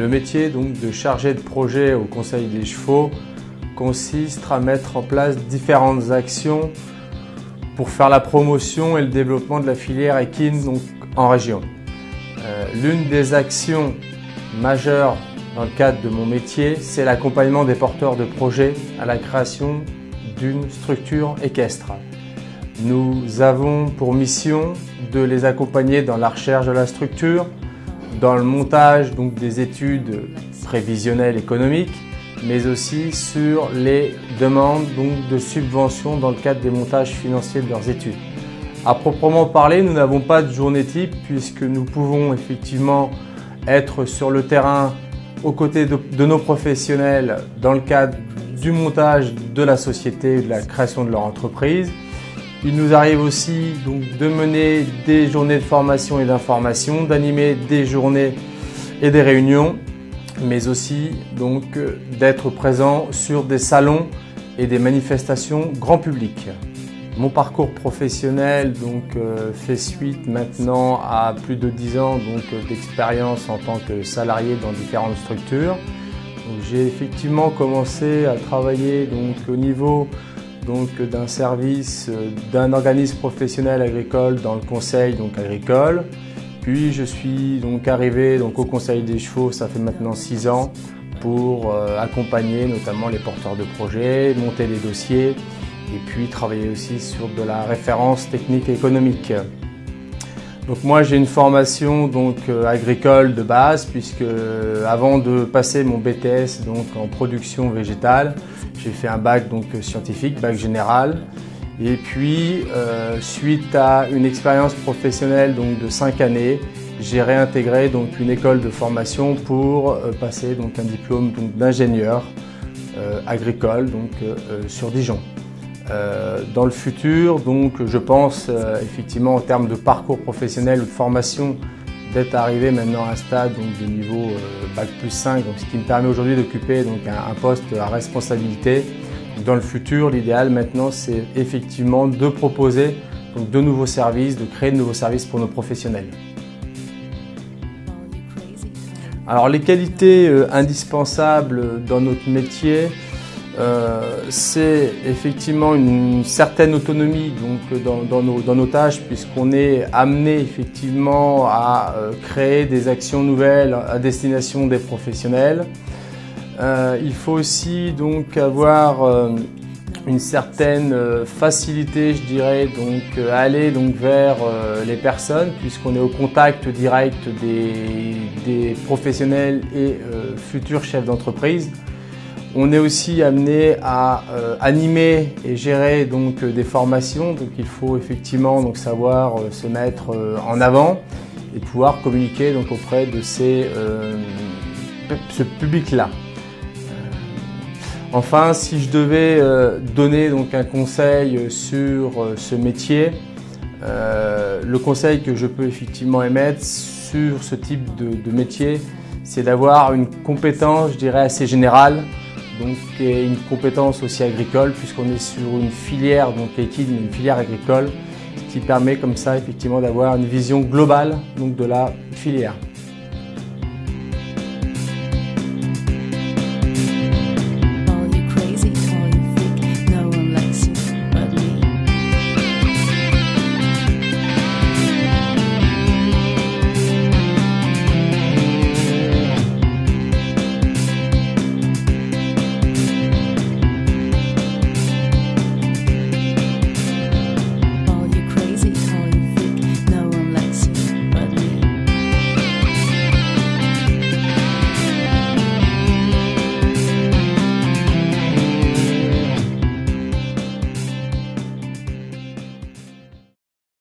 Le métier donc de chargé de projet au Conseil des chevaux consiste à mettre en place différentes actions pour faire la promotion et le développement de la filière équine donc, en région. L'une des actions majeures dans le cadre de mon métier, c'est l'accompagnement des porteurs de projets à la création d'une structure équestre. Nous avons pour mission de les accompagner dans la recherche de la structure, dans le montage donc, des études prévisionnelles économiques, mais aussi sur les demandes donc, de subventions dans le cadre des montages financiers de leurs études. À proprement parler, nous n'avons pas de journée type puisque nous pouvons effectivement être sur le terrain aux côtés de nos professionnels dans le cadre du montage de la société et de la création de leur entreprise. Il nous arrive aussi donc, de mener des journées de formation et d'information, d'animer des journées et des réunions, mais aussi donc d'être présent sur des salons et des manifestations grand public. Mon parcours professionnel donc, fait suite maintenant à plus de 10 ans d'expérience en tant que salarié dans différentes structures. J'ai effectivement commencé à travailler donc, au niveau d'un service, d'un organisme professionnel agricole dans le conseil agricole. Puis je suis arrivé au Conseil des chevaux, ça fait maintenant 6 ans, pour accompagner notamment les porteurs de projets, monter les dossiers et puis travailler aussi sur de la référence technique et économique. Donc moi j'ai une formation agricole de base puisque avant de passer mon BTS en production végétale, j'ai fait un bac scientifique, bac général. Et puis suite à une expérience professionnelle de 5 années, j'ai réintégré une école de formation pour passer un diplôme d'ingénieur agricole sur Dijon. Dans le futur, je pense effectivement en termes de parcours professionnel ou de formation d'être arrivé maintenant à un stade de niveau Bac plus 5, ce qui me permet aujourd'hui d'occuper un poste à responsabilité. Dans le futur, l'idéal maintenant, c'est effectivement de proposer de nouveaux services, de créer de nouveaux services pour nos professionnels. Alors les qualités indispensables dans notre métier, c'est effectivement une certaine autonomie dans nos tâches puisqu'on est amené effectivement à créer des actions nouvelles à destination des professionnels. Il faut aussi avoir une certaine facilité, je dirais, à aller vers les personnes puisqu'on est au contact direct des professionnels et futurs chefs d'entreprise. On est aussi amené à animer et gérer des formations, donc il faut effectivement savoir se mettre en avant et pouvoir communiquer auprès de ce public-là. Enfin, si je devais donner un conseil sur ce métier, le conseil que je peux effectivement émettre sur ce type de métier, c'est d'avoir une compétence, je dirais, assez générale, et une compétence aussi agricole, puisqu'on est sur une filière équine, une filière agricole, ce qui permet comme ça effectivement d'avoir une vision globale de la filière.